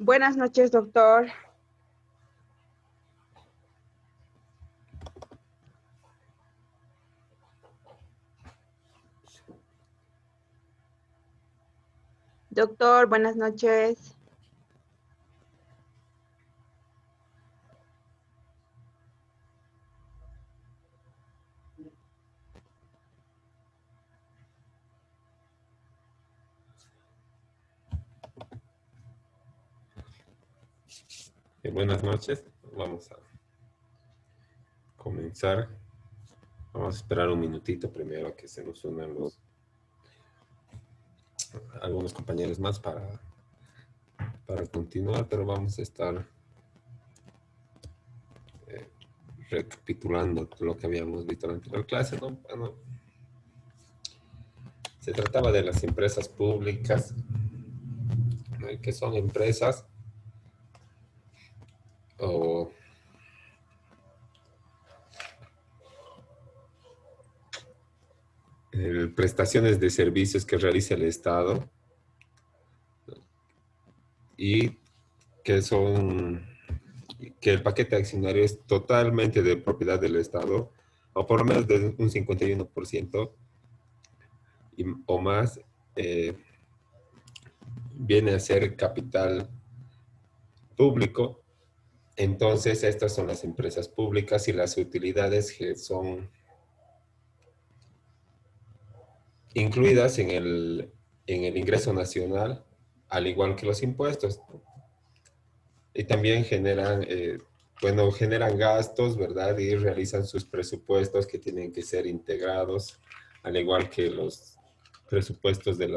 Buenas noches, doctor. Doctor, buenas noches. Buenas noches, vamos a comenzar. Vamos a esperar un minutito primero a que se nos unan algunos compañeros más para continuar, pero vamos a estar recapitulando lo que habíamos visto en la anterior clase, ¿no? Bueno, se trataba de las empresas públicas, ¿no? Que son empresas o prestaciones de servicios que realiza el Estado y que el paquete accionario es totalmente de propiedad del Estado, o por lo menos de un 51% o más, viene a ser capital público. Entonces, estas son las empresas públicas y las utilidades que son incluidas en el ingreso nacional, al igual que los impuestos. Y también generan gastos, ¿verdad? Y realizan sus presupuestos que tienen que ser integrados, al igual que los presupuestos de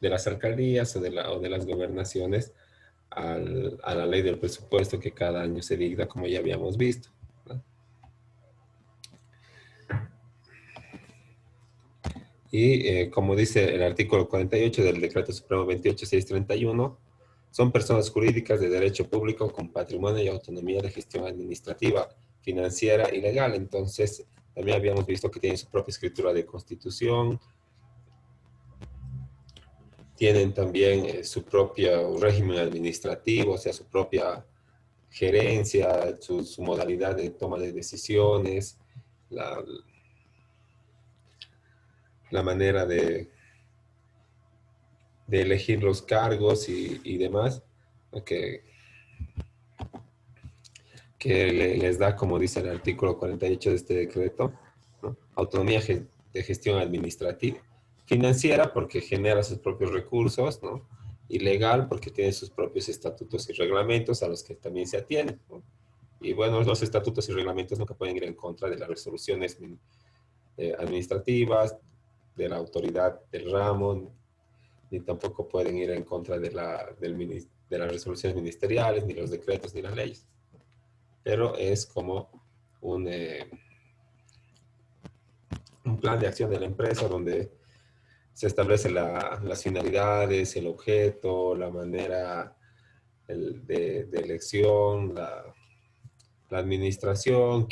las alcaldías o de las gobernaciones, a la ley del presupuesto que cada año se dicta, como ya habíamos visto, ¿no? Y como dice el artículo 48 del Decreto Supremo 28631, son personas jurídicas de derecho público con patrimonio y autonomía de gestión administrativa, financiera y legal. Entonces, también habíamos visto que tienen su propia escritura de constitución, tienen también su propio régimen administrativo, o sea, su propia gerencia, su modalidad de toma de decisiones, la, la manera de elegir los cargos y demás, que les da, como dice el artículo 48 de este decreto, ¿no? Autonomía de gestión administrativa, financiera porque genera sus propios recursos, ¿no? Y legal porque tiene sus propios estatutos y reglamentos a los que también se atienen, ¿no? Y bueno, los estatutos y reglamentos nunca pueden ir en contra de las resoluciones administrativas, de la autoridad del ramo, ni tampoco pueden ir en contra de las resoluciones ministeriales, ni los decretos, ni las leyes. Pero es como un, eh, un plan de acción de la empresa donde se establecen las finalidades, el objeto, la manera de elección, la administración,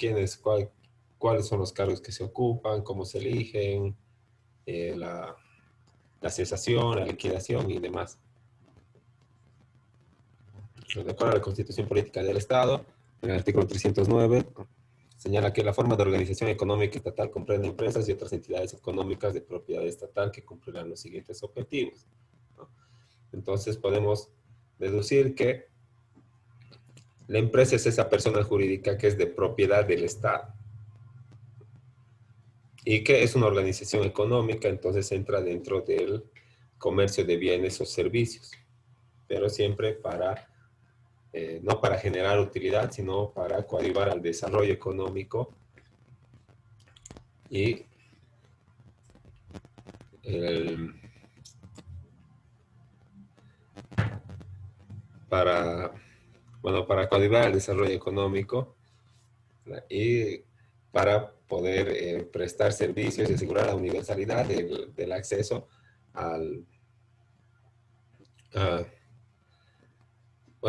cuáles son los cargos que se ocupan, cómo se eligen, eh, la, la cesación, la liquidación y demás. De acuerdo a la Constitución Política del Estado, en el artículo 309, señala que la forma de organización económica estatal comprende empresas y otras entidades económicas de propiedad estatal que cumplirán los siguientes objetivos, ¿no? Entonces podemos deducir que la empresa es esa persona jurídica que es de propiedad del Estado y que es una organización económica, entonces entra dentro del comercio de bienes o servicios, pero siempre no para generar utilidad, sino para coadyuvar al desarrollo económico y el, para, para coadyuvar al desarrollo económico, ¿verdad? Y para poder prestar servicios y asegurar la universalidad del acceso al, a,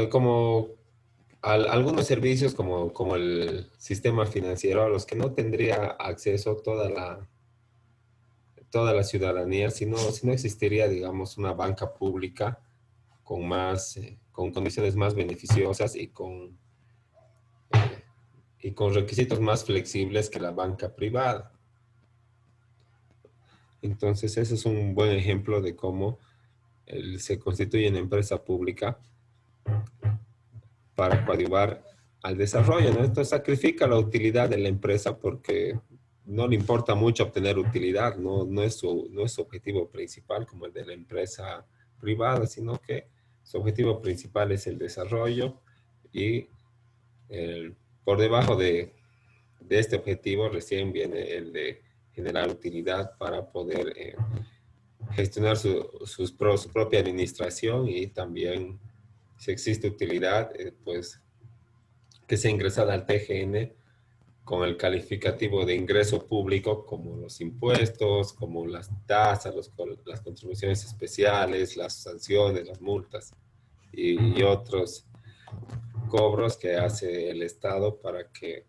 como algunos servicios como el sistema financiero a los que no tendría acceso toda la ciudadanía, si no existiría, digamos, una banca pública con condiciones más beneficiosas y con requisitos más flexibles que la banca privada. Entonces, ese es un buen ejemplo de cómo se constituye una empresa pública para coadyuvar al desarrollo, ¿no? Esto sacrifica la utilidad de la empresa porque no le importa mucho obtener utilidad, no es su objetivo principal como el de la empresa privada, sino que su objetivo principal es el desarrollo y por debajo de este objetivo recién viene el de generar utilidad para poder gestionar su propia administración y también, si existe utilidad, pues que sea ingresada al TGN con el calificativo de ingreso público, como los impuestos, como las tasas, las contribuciones especiales, las sanciones, las multas y otros cobros que hace el Estado para que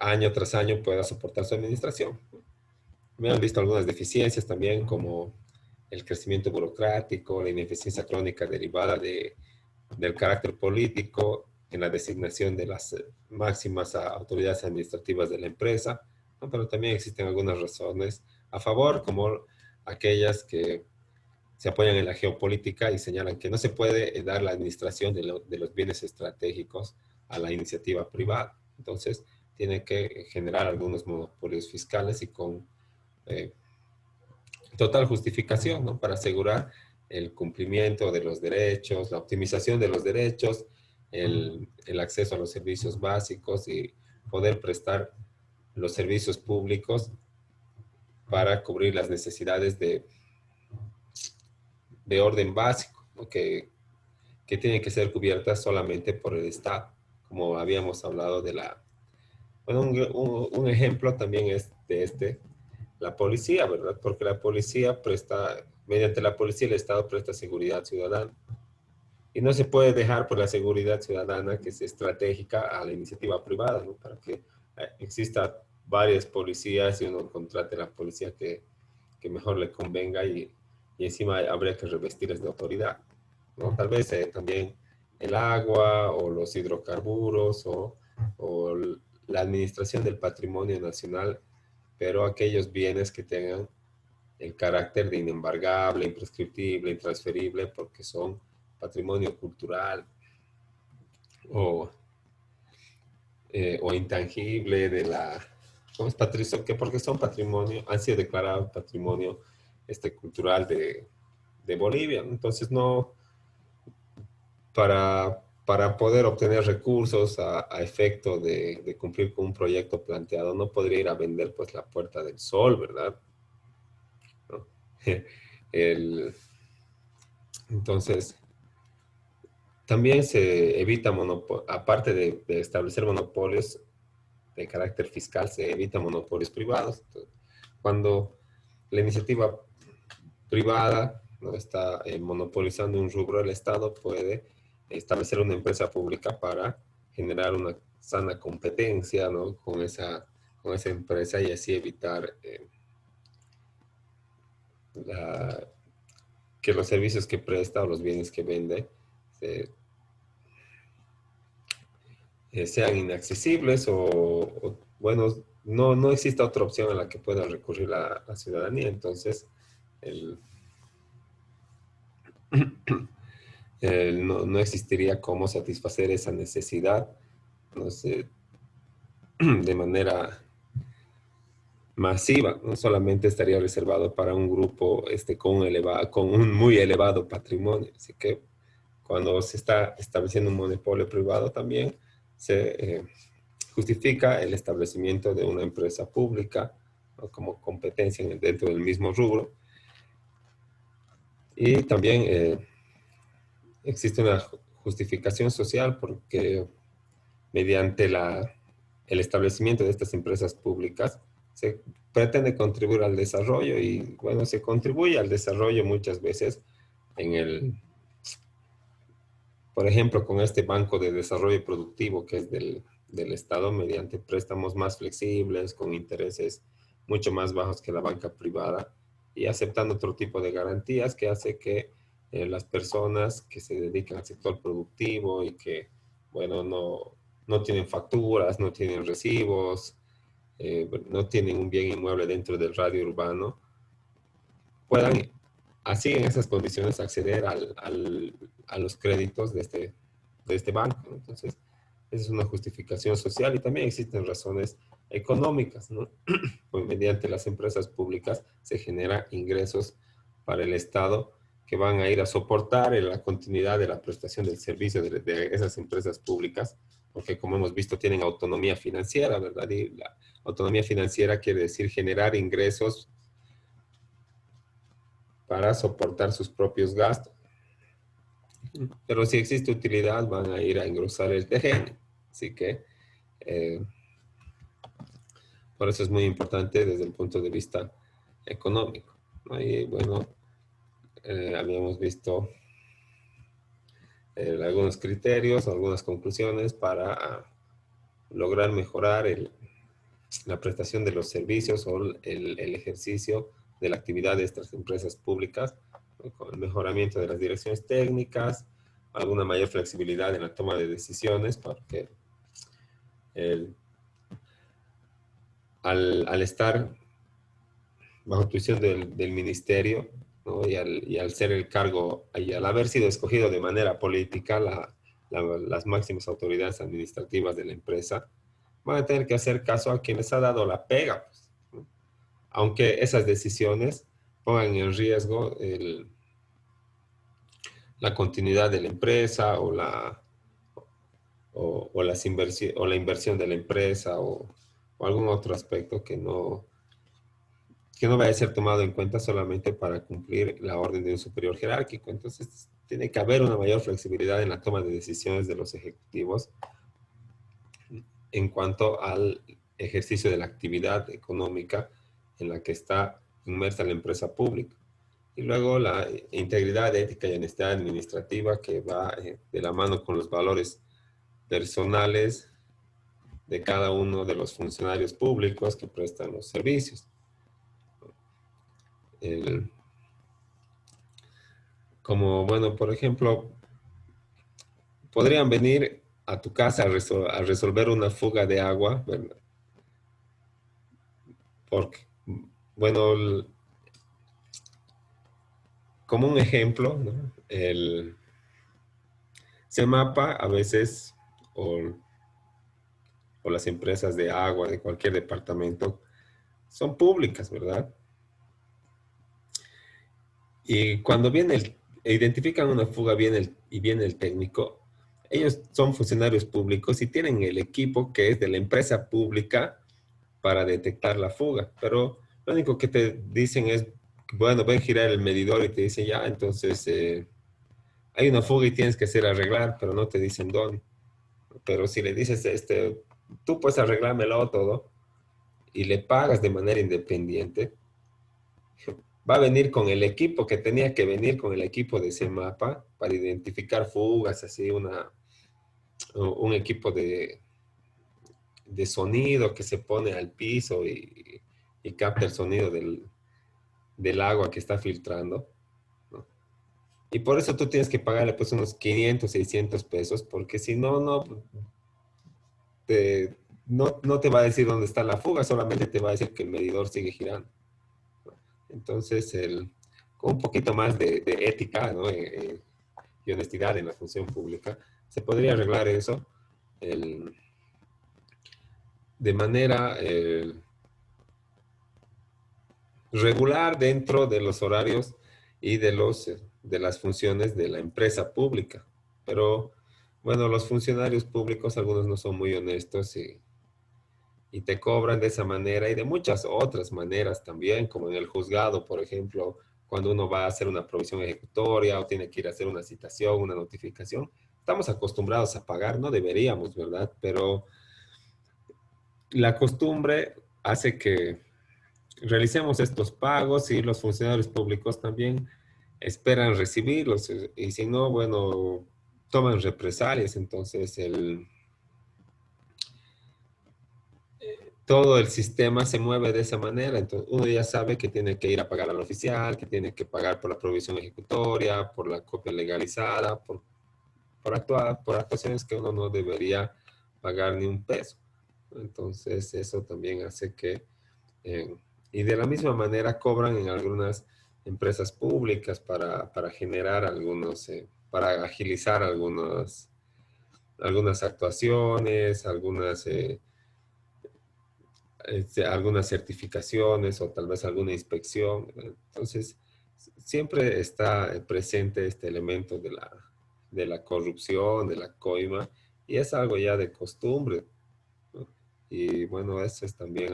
año tras año pueda soportar su administración. Me han visto algunas deficiencias también, como el crecimiento burocrático, la ineficiencia crónica derivada del carácter político en la designación de las máximas autoridades administrativas de la empresa, ¿no? Pero también existen algunas razones a favor, como aquellas que se apoyan en la geopolítica y señalan que no se puede dar la administración de los bienes estratégicos a la iniciativa privada. Entonces, tiene que generar algunos monopolios fiscales y con eh, total justificación, ¿no? Para asegurar el cumplimiento de los derechos, la optimización de los derechos, el acceso a los servicios básicos y poder prestar los servicios públicos para cubrir las necesidades de orden básico, ¿no? Que tienen que ser cubiertas solamente por el Estado, como habíamos hablado de la... Bueno, un ejemplo también es la policía, ¿verdad? Porque la policía presta, mediante la policía el Estado presta seguridad ciudadana. Y no se puede dejar por la seguridad ciudadana, que es estratégica, a la iniciativa privada, ¿no? Para que exista varias policías y uno contrate la policía que mejor le convenga y encima habría que revestirles de autoridad, ¿no? Tal vez también el agua o los hidrocarburos o la administración del patrimonio nacional, pero aquellos bienes que tengan el carácter de inembargable, imprescriptible, intransferible, porque son patrimonio cultural o, o intangible de la... ¿Cómo es, Patricio? Que porque son patrimonio, han sido declarados patrimonio cultural de Bolivia. Entonces, no, para poder obtener recursos a efecto de cumplir con un proyecto planteado, no podría ir a vender pues la Puerta del Sol, ¿verdad? ¿No? El, entonces, también se evita, aparte de establecer monopolios de carácter fiscal, se evita monopolios privados. Entonces, cuando la iniciativa privada no está monopolizando un rubro, el Estado puede establecer una empresa pública para generar una sana competencia, ¿no? Con esa empresa y así evitar que los servicios que presta o los bienes que vende se, sean inaccesibles bueno, no exista otra opción a la que pueda recurrir la ciudadanía. Entonces, el, no existiría cómo satisfacer esa necesidad, no sé, de manera masiva, no solamente estaría reservado para un grupo con un muy elevado patrimonio. Así que cuando se está estableciendo un monopolio privado también se justifica el establecimiento de una empresa pública, ¿no? Como competencia dentro del mismo rubro. Y también existe una justificación social porque mediante el establecimiento de estas empresas públicas se pretende contribuir al desarrollo y bueno, se contribuye al desarrollo muchas veces por ejemplo, con este Banco de Desarrollo Productivo que es del Estado mediante préstamos más flexibles, con intereses mucho más bajos que la banca privada y aceptando otro tipo de garantías que hace que las personas que se dedican al sector productivo y que, bueno, no tienen facturas, no tienen recibos, no tienen un bien inmueble dentro del radio urbano, puedan así en esas condiciones acceder a los créditos de este banco, ¿no? Entonces, esa es una justificación social y también existen razones económicas, ¿no? Pues mediante las empresas públicas se generan ingresos para el Estado que van a ir a soportar la continuidad de la prestación del servicio de esas empresas públicas, porque como hemos visto tienen autonomía financiera, ¿verdad? Y la autonomía financiera quiere decir generar ingresos para soportar sus propios gastos. Pero si existe utilidad, van a ir a engrosar el terreno. Así que eh, por eso es muy importante desde el punto de vista económico, ¿no? Y bueno, habíamos visto algunos criterios, algunas conclusiones para lograr mejorar la prestación de los servicios o el ejercicio de la actividad de estas empresas públicas, ¿no? Con el mejoramiento de las direcciones técnicas, alguna mayor flexibilidad en la toma de decisiones, porque el, al estar bajo tuición del ministerio, ¿no? Y al ser el cargo, y al haber sido escogido de manera política, las máximas autoridades administrativas de la empresa van a tener que hacer caso a quien les ha dado la pega, pues, ¿no? Aunque esas decisiones pongan en riesgo la continuidad de la empresa o la inversión de la empresa o algún otro aspecto que no vaya a ser tomado en cuenta solamente para cumplir la orden de un superior jerárquico. Entonces, tiene que haber una mayor flexibilidad en la toma de decisiones de los ejecutivos en cuanto al ejercicio de la actividad económica en la que está inmersa la empresa pública. Y luego la integridad ética y honestidad administrativa que va de la mano con los valores personales de cada uno de los funcionarios públicos que prestan los servicios. El, como, bueno, por ejemplo, podrían venir a tu casa a resolver una fuga de agua, ¿verdad? Porque, bueno, como un ejemplo, ¿no? El CEMAPA a veces, o, o las empresas de agua de cualquier departamento, son públicas, ¿verdad? Y cuando identifican una fuga y viene el técnico, ellos son funcionarios públicos y tienen el equipo que es de la empresa pública para detectar la fuga, pero lo único que te dicen es, bueno, ven a girar el medidor y te dicen, ya, entonces hay una fuga y tienes que hacer arreglar, pero no te dicen dónde. Pero si le dices, tú puedes arreglármelo todo y le pagas de manera independiente, va a venir con el equipo que tenía que venir con el equipo de ese mapa para identificar fugas, así un equipo de sonido que se pone al piso y capta el sonido del agua que está filtrando, ¿no? Y por eso tú tienes que pagarle pues unos 500, 600 pesos, porque si no, no te va a decir dónde está la fuga, solamente te va a decir que el medidor sigue girando. Entonces, con un poquito más de ética, ¿no? Y honestidad en la función pública, se podría arreglar eso el, de manera regular dentro de los horarios y de las funciones de la empresa pública. Pero bueno, los funcionarios públicos, algunos no son muy honestos y te cobran de esa manera y de muchas otras maneras también, como en el juzgado, por ejemplo, cuando uno va a hacer una provisión ejecutoria o tiene que ir a hacer una citación, una notificación. Estamos acostumbrados a pagar, no deberíamos, ¿verdad? Pero la costumbre hace que realicemos estos pagos y los funcionarios públicos también esperan recibirlos y si no, bueno, toman represalias. Entonces, todo el sistema se mueve de esa manera. Entonces, uno ya sabe que tiene que ir a pagar al oficial, que tiene que pagar por la provisión ejecutoria, por la copia legalizada, por actuaciones que uno no debería pagar ni un peso. Entonces, eso también hace que, eh, y de la misma manera cobran en algunas empresas públicas para generar algunos, para agilizar algunas actuaciones, algunas certificaciones o tal vez alguna inspección. Entonces, siempre está presente este elemento de la corrupción, de la coima, y es algo ya de costumbre, ¿no? Y bueno, eso es también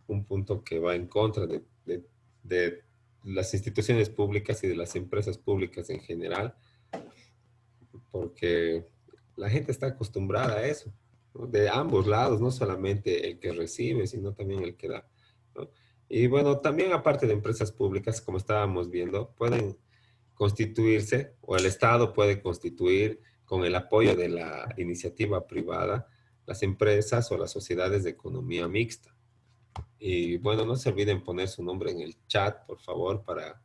un punto que va en contra de las instituciones públicas y de las empresas públicas en general, porque la gente está acostumbrada a eso, ¿no? De ambos lados, no solamente el que recibe, sino también el que da, ¿no? Y bueno, también aparte de empresas públicas, como estábamos viendo, pueden constituirse, o el Estado puede constituir con el apoyo de la iniciativa privada, las empresas o las sociedades de economía mixta. Y bueno, no se olviden poner su nombre en el chat, por favor, para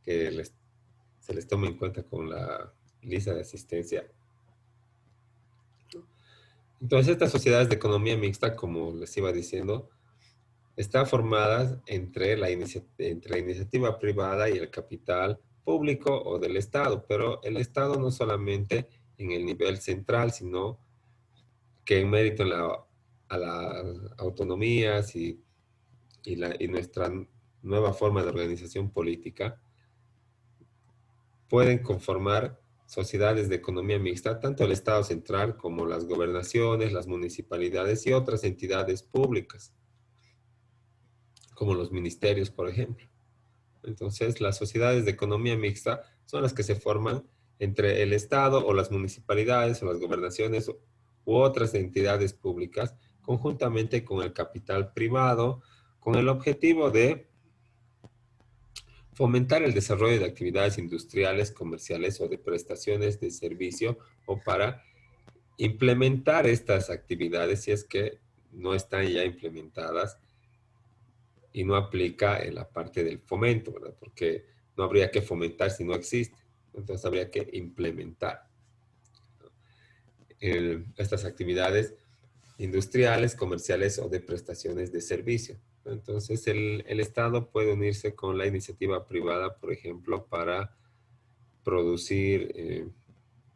que se les tome en cuenta con la lista de asistencia. Entonces, estas sociedades de economía mixta, como les iba diciendo, están formadas entre la iniciativa privada y el capital público o del Estado, pero el Estado no solamente en el nivel central, sino que en mérito a las autonomías y nuestra nueva forma de organización política, pueden conformar sociedades de economía mixta, tanto el Estado central como las gobernaciones, las municipalidades y otras entidades públicas, como los ministerios, por ejemplo. Entonces, las sociedades de economía mixta son las que se forman entre el Estado o las municipalidades o las gobernaciones u otras entidades públicas, conjuntamente con el capital privado, con el objetivo de fomentar el desarrollo de actividades industriales, comerciales o de prestaciones de servicio, o para implementar estas actividades si es que no están ya implementadas y no aplica en la parte del fomento, ¿verdad? Porque no habría que fomentar si no existe. Entonces habría que implementar estas actividades industriales, comerciales o de prestaciones de servicio. Entonces el Estado puede unirse con la iniciativa privada, por ejemplo, para producir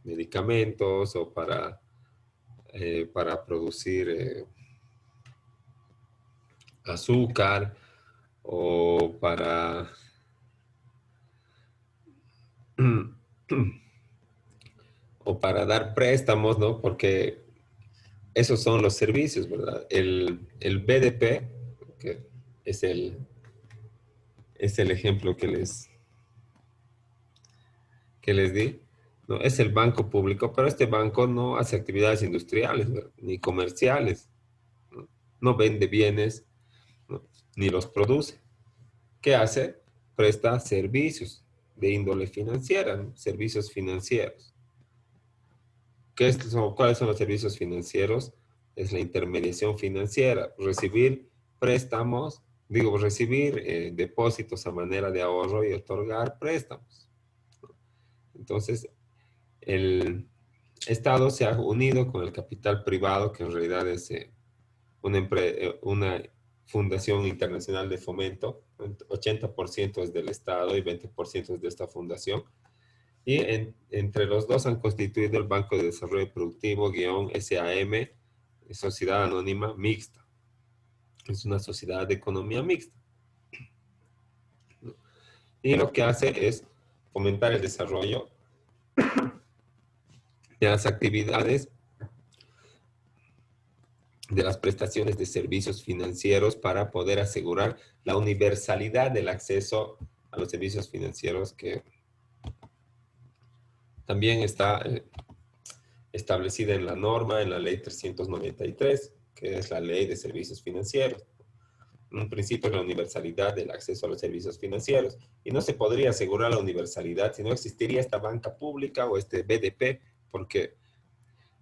medicamentos o para producir azúcar o o para dar préstamos, ¿no? Porque esos son los servicios, ¿verdad? El BDP, que es es el ejemplo que les di, ¿no? Es el banco público, pero este banco no hace actividades industriales, ¿verdad? Ni comerciales, ¿no? No vende bienes, ¿no? Ni los produce. ¿Qué hace? Presta servicios de índole financiera, ¿no? Servicios financieros. ¿Cuáles son los servicios financieros? Es la intermediación financiera, recibir préstamos, recibir depósitos a manera de ahorro y otorgar préstamos. Entonces, el Estado se ha unido con el capital privado, que en realidad es una fundación internacional de fomento. 80% es del Estado y 20% es de esta fundación. Y entre los dos han constituido el Banco de Desarrollo Productivo-SAM, Sociedad Anónima Mixta. Es una sociedad de economía mixta. Y lo que hace es fomentar el desarrollo de las actividades de las prestaciones de servicios financieros para poder asegurar la universalidad del acceso a los servicios financieros, que también está establecida en la norma, en la ley 393, que es la ley de servicios financieros. Un principio es la universalidad del acceso a los servicios financieros. Y no se podría asegurar la universalidad si no existiría esta banca pública o este BDP, porque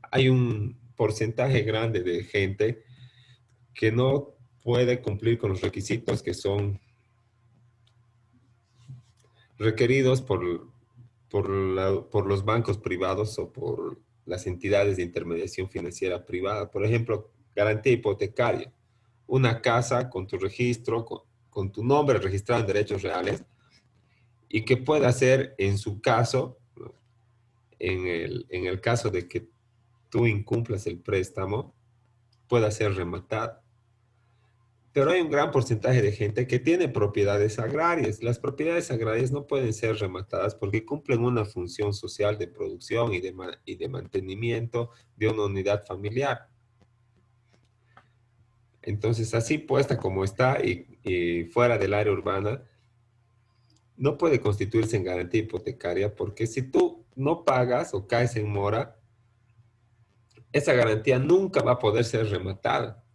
hay un porcentaje grande de gente que no puede cumplir con los requisitos que son requeridos por los bancos privados o por las entidades de intermediación financiera privada. Por ejemplo, garantía hipotecaria. Una casa con tu registro, con tu nombre registrado en derechos reales y que pueda ser, en su caso, ¿no? En el caso de que tú incumplas el préstamo, pueda ser rematada. Pero hay un gran porcentaje de gente que tiene propiedades agrarias. Las propiedades agrarias no pueden ser rematadas porque cumplen una función social de producción y de mantenimiento de una unidad familiar. Entonces, así puesta como está y fuera del área urbana, no puede constituirse en garantía hipotecaria porque si tú no pagas o caes en mora, esa garantía nunca va a poder ser rematada.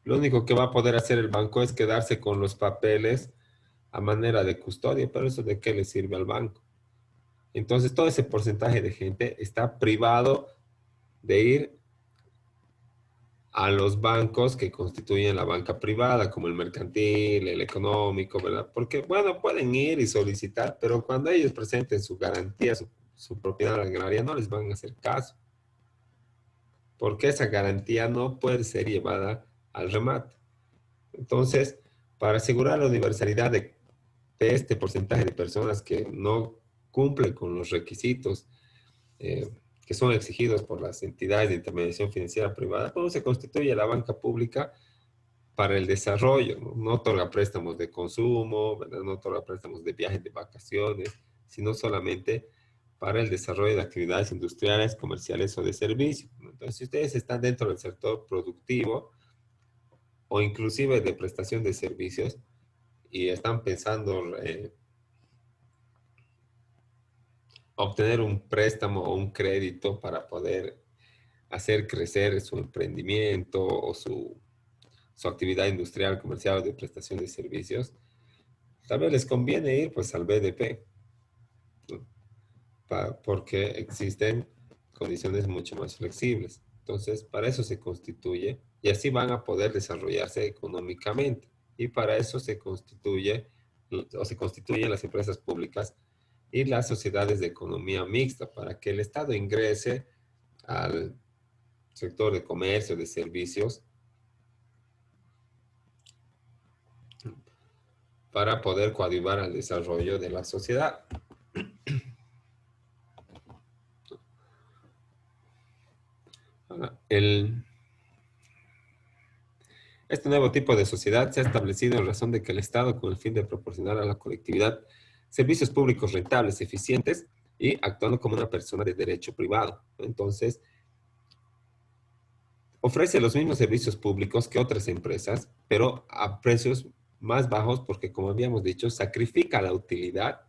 Lo único que va a poder hacer el banco es quedarse con los papeles a manera de custodia, pero eso de qué le sirve al banco. Entonces, todo ese porcentaje de gente está privado de ir a los bancos que constituyen la banca privada, como el mercantil, el económico, ¿verdad? Porque, bueno, pueden ir y solicitar, pero cuando ellos presenten su garantía, su propiedad agraria, no les van a hacer caso, porque esa garantía no puede ser llevada al remate. Entonces, para asegurar la universalidad de este porcentaje de personas que no cumplen con los requisitos eh, que son exigidos por las entidades de intermediación financiera privada, ¿cómo se constituye la banca pública para el desarrollo? No, no otorga préstamos de consumo, ¿verdad? No otorga préstamos de viajes de vacaciones, sino solamente para el desarrollo de actividades industriales, comerciales o de servicios. Entonces, si ustedes están dentro del sector productivo o inclusive de prestación de servicios y están pensando obtener un préstamo o un crédito para poder hacer crecer su emprendimiento o su actividad industrial, comercial o de prestación de servicios, tal vez les conviene ir pues al BDP, ¿no? Porque existen condiciones mucho más flexibles. Entonces, para eso se constituye y así van a poder desarrollarse económicamente. Y para eso se constituye o se constituyen las empresas públicas y las sociedades de economía mixta para que el Estado ingrese al sector de comercio, de servicios, para poder coadyuvar al desarrollo de la sociedad. El, este nuevo tipo de sociedad se ha establecido en razón de que el Estado, con el fin de proporcionar a la colectividad servicios públicos rentables, eficientes y actuando como una persona de derecho privado. Entonces, ofrece los mismos servicios públicos que otras empresas, pero a precios más bajos porque, como habíamos dicho, sacrifica la utilidad,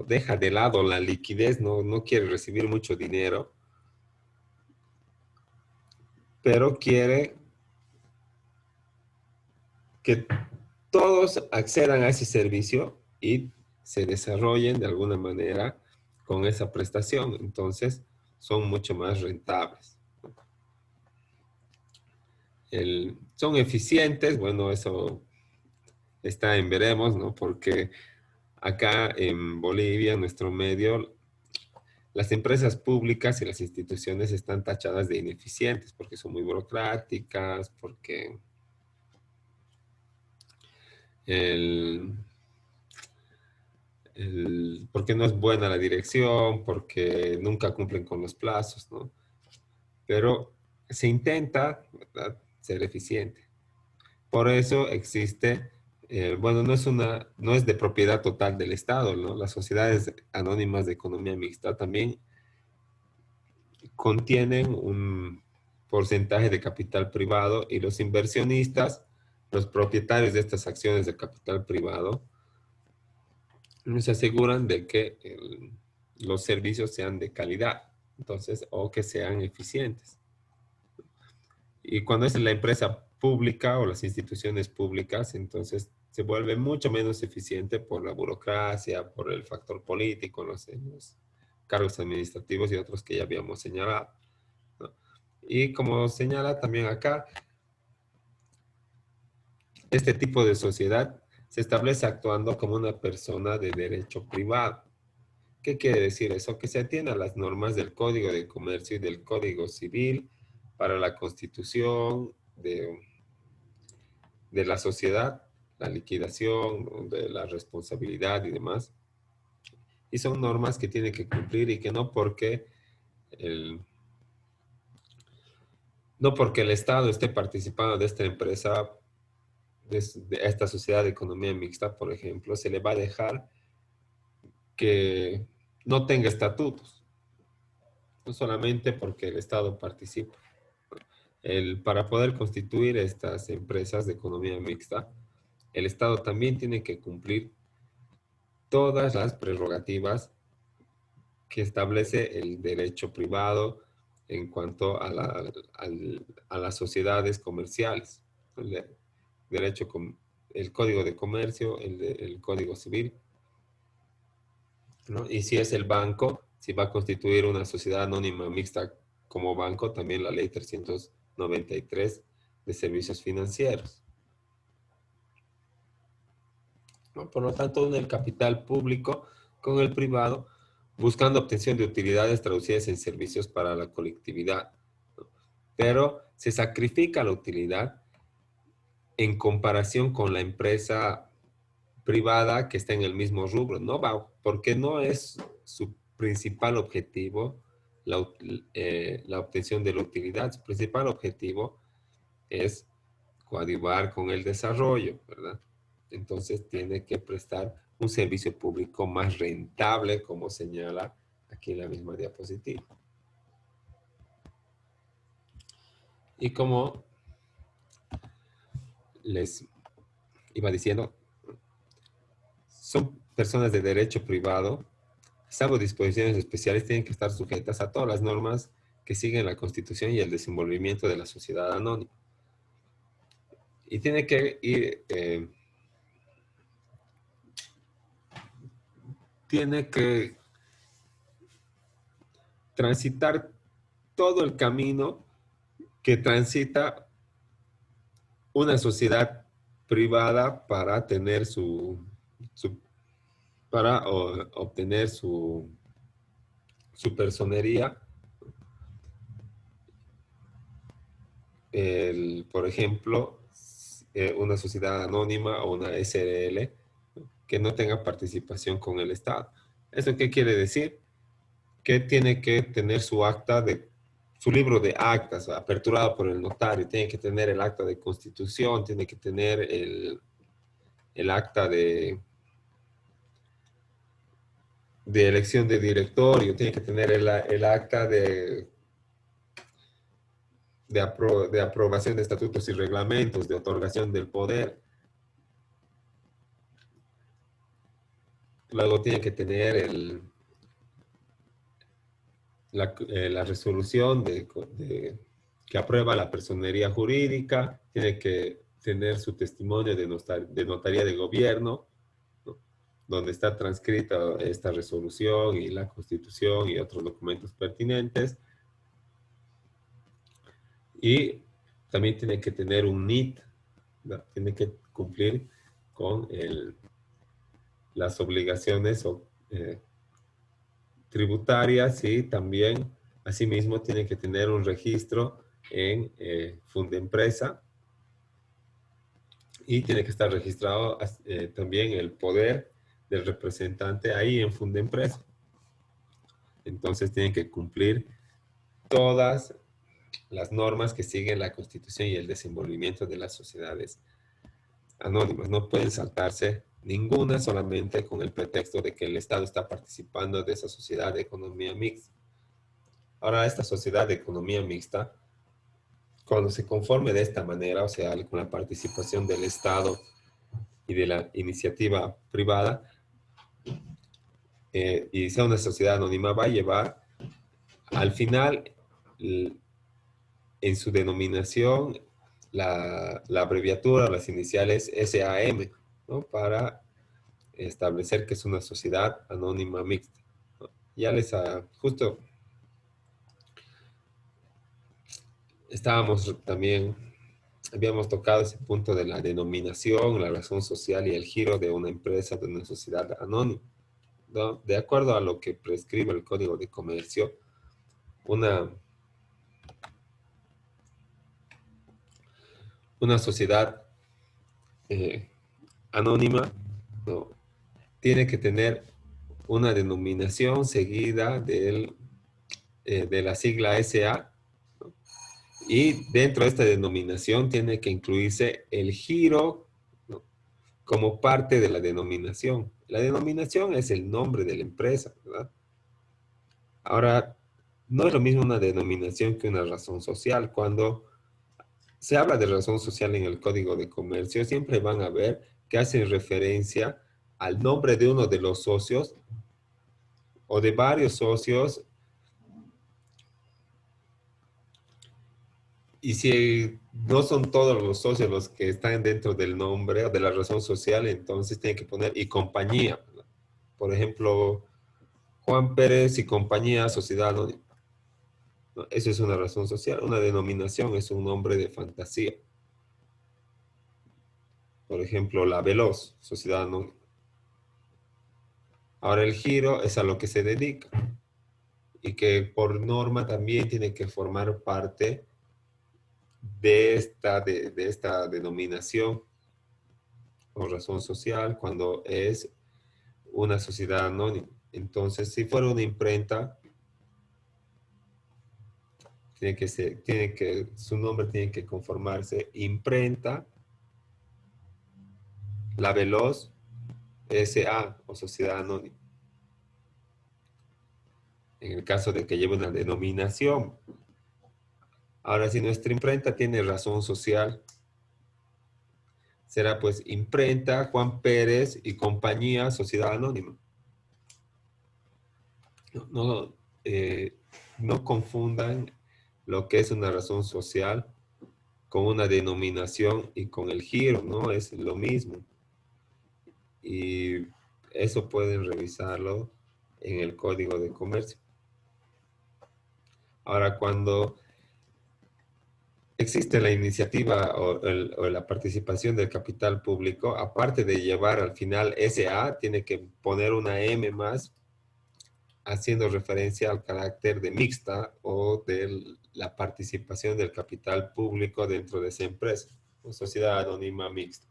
deja de lado la liquidez, no quiere recibir mucho dinero, pero quiere que todos accedan a ese servicio y se desarrollen de alguna manera con esa prestación. Entonces, son mucho más rentables. Son eficientes, bueno, eso está en veremos, ¿no? Porque acá en Bolivia, en nuestro medio, las empresas públicas y las instituciones están tachadas de ineficientes porque son muy burocráticas, el, porque no es buena la dirección, porque nunca cumplen con los plazos, ¿no? Pero se intenta, ¿verdad?, ser eficiente. Por eso existe, bueno, no es de propiedad total del Estado, ¿no? Las sociedades anónimas de economía mixta también contienen un porcentaje de capital privado y los inversionistas, los propietarios de estas acciones de capital privado, se aseguran de que los servicios sean de calidad, entonces, o que sean eficientes. Y cuando es la empresa pública o las instituciones públicas, entonces se vuelve mucho menos eficiente por la burocracia, por el factor político, los cargos administrativos y otros que ya habíamos señalado, ¿no? Y como señala también acá, este tipo de sociedad se establece actuando como una persona de derecho privado. ¿Qué quiere decir eso? Que se atiene a las normas del Código de Comercio y del Código Civil para la constitución de la sociedad, la liquidación, de la responsabilidad y demás. Y son normas que tiene que cumplir y que el, no porque el Estado esté participando de esta empresa, de esta sociedad de economía mixta, por ejemplo, se le va a dejar que no tenga estatutos, no solamente porque el Estado participa. Para poder constituir estas empresas de economía mixta, el Estado también tiene que cumplir todas las prerrogativas que establece el derecho privado en cuanto a las sociedades comerciales. El derecho, el Código de Comercio, el Código Civil, ¿no? Y si es el banco, si va a constituir una sociedad anónima mixta como banco, también la ley 393 de servicios financieros, ¿no? Por lo tanto, une el capital público con el privado, buscando obtención de utilidades traducidas en servicios para la colectividad, ¿no? Pero se sacrifica la utilidad en comparación con la empresa privada que está en el mismo rubro. No va, porque no es su principal objetivo la obtención de la utilidad. Su principal objetivo es coadyuvar con el desarrollo, ¿verdad? Entonces tiene que prestar un servicio público más rentable, como señala aquí en la misma diapositiva. Y como les iba diciendo, son personas de derecho privado, salvo disposiciones especiales, tienen que estar sujetas a todas las normas que siguen la Constitución y el desenvolvimiento de la sociedad anónima. Y tiene que ir, tiene que transitar todo el camino que transita una sociedad privada para tener para obtener su personería. Por ejemplo, una sociedad anónima o una SRL que no tenga participación con el Estado. ¿Eso qué quiere decir? Que tiene que tener su libro de actas aperturado por el notario, tiene que tener el acta de constitución, tiene que tener el acta de elección de directorio, tiene que tener el acta de aprobación de estatutos y reglamentos, de otorgación del poder. Luego tiene que tener la resolución que aprueba la personería jurídica, tiene que tener su testimonio de notaría de gobierno, ¿no? Donde está transcrita esta resolución y la constitución y otros documentos pertinentes. Y también tiene que tener un NIT, ¿no? Tiene que cumplir con las obligaciones tributarias y también, asimismo, tiene que tener un registro en Fundempresa y tiene que estar registrado también el poder del representante ahí en Fundempresa. Entonces tienen que cumplir todas las normas que siguen la Constitución y el desenvolvimiento de las sociedades anónimas. No pueden saltarse ninguna solamente con el pretexto de que el Estado está participando de esa sociedad de economía mixta. Ahora, esta sociedad de economía mixta, cuando se conforme de esta manera, o sea, con la participación del Estado y de la iniciativa privada, y sea una sociedad anónima, va a llevar al final, en su denominación, la abreviatura, las iniciales SAM, ¿no? Para establecer que es una sociedad anónima mixta, ¿no? Ya justo estábamos también habíamos tocado ese punto de la denominación, la razón social y el giro de una empresa, de una sociedad anónima, ¿no? De acuerdo a lo que prescribe el Código de Comercio, una, una sociedad anónima, ¿no? Tiene que tener una denominación seguida de la sigla SA, ¿no? Y dentro de esta denominación tiene que incluirse el giro, ¿no? Como parte de la denominación. La denominación es el nombre de la empresa, ¿verdad? Ahora, no es lo mismo una denominación que una razón social. Cuando se habla de razón social en el Código de Comercio, siempre van a ver que hacen referencia al nombre de uno de los socios o de varios socios. Y si no son todos los socios los que están dentro del nombre o de la razón social, entonces tienen que poner y compañía. Por ejemplo, Juan Pérez y compañía, sociedad anónima. ¿No? Eso es una razón social. Una denominación es un nombre de fantasía. Por ejemplo, La Veloz, sociedad anónima. Ahora el giro es a lo que se dedica y que por norma también tiene que formar parte de esta denominación o razón social cuando es una sociedad anónima. Entonces, si fuera una imprenta, su nombre tiene que conformarse imprenta, La Veloz, SA o sociedad anónima. En el caso de que lleve una denominación. Ahora, si nuestra imprenta tiene razón social, será pues imprenta, Juan Pérez y compañía, sociedad anónima. No, no confundan lo que es una razón social con una denominación y con el giro, ¿no? Es lo mismo. Y eso pueden revisarlo en el Código de Comercio. Ahora, cuando existe la iniciativa o la participación del capital público, aparte de llevar al final SA, tiene que poner una M más, haciendo referencia al carácter de mixta o de la participación del capital público dentro de esa empresa, o sociedad anónima mixta.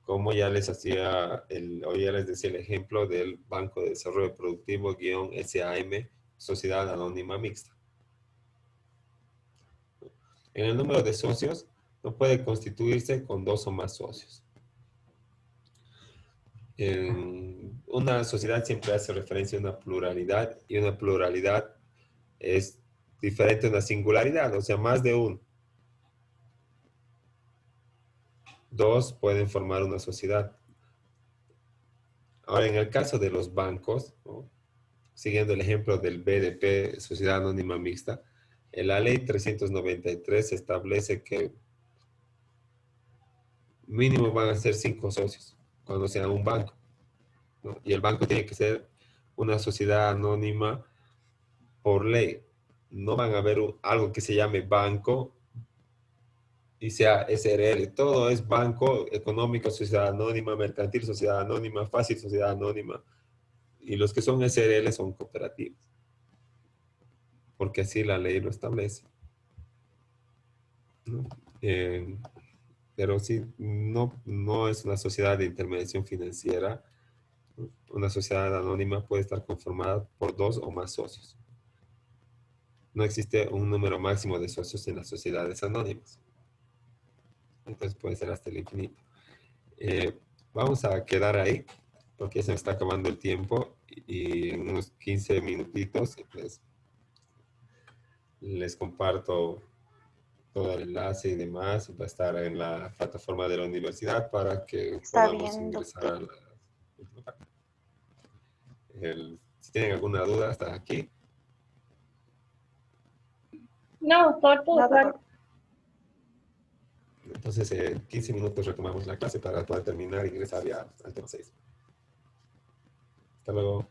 Como ya les o ya les decía el ejemplo del Banco de Desarrollo Productivo-SAM, Sociedad Anónima Mixta. En el número de socios, no puede constituirse con dos o más socios. En una sociedad siempre hace referencia a una pluralidad y una pluralidad es diferente a una singularidad, o sea, más de uno. Dos pueden formar una sociedad. Ahora, en el caso de los bancos, ¿no? Siguiendo el ejemplo del BDP, Sociedad Anónima Mixta, en la ley 393 establece que mínimo van a ser 5 socios cuando sea un banco, ¿no? Y el banco tiene que ser una sociedad anónima por ley. No van a haber algo que se llame banco y sea SRL. Todo es banco, económico, sociedad anónima, mercantil, sociedad anónima, fácil, sociedad anónima. Y los que son SRL son cooperativas, porque así la ley lo establece, ¿no? Pero sí, no es una sociedad de intermediación financiera. Una sociedad anónima puede estar conformada por dos o más socios. No existe un número máximo de socios en las sociedades anónimas. Entonces puede ser hasta el infinito. Vamos a quedar ahí porque se me está acabando el tiempo y en unos 15 minutitos pues, les comparto todo el enlace y demás. Va a estar en la plataforma de la universidad para que Está podamos bien, ingresar a doctor. la... Si tienen alguna duda, hasta aquí. No, todo No, claro. doctor. Entonces, en 15 minutos retomamos la clase para poder terminar y ingresar ya al tema 6. Hasta luego.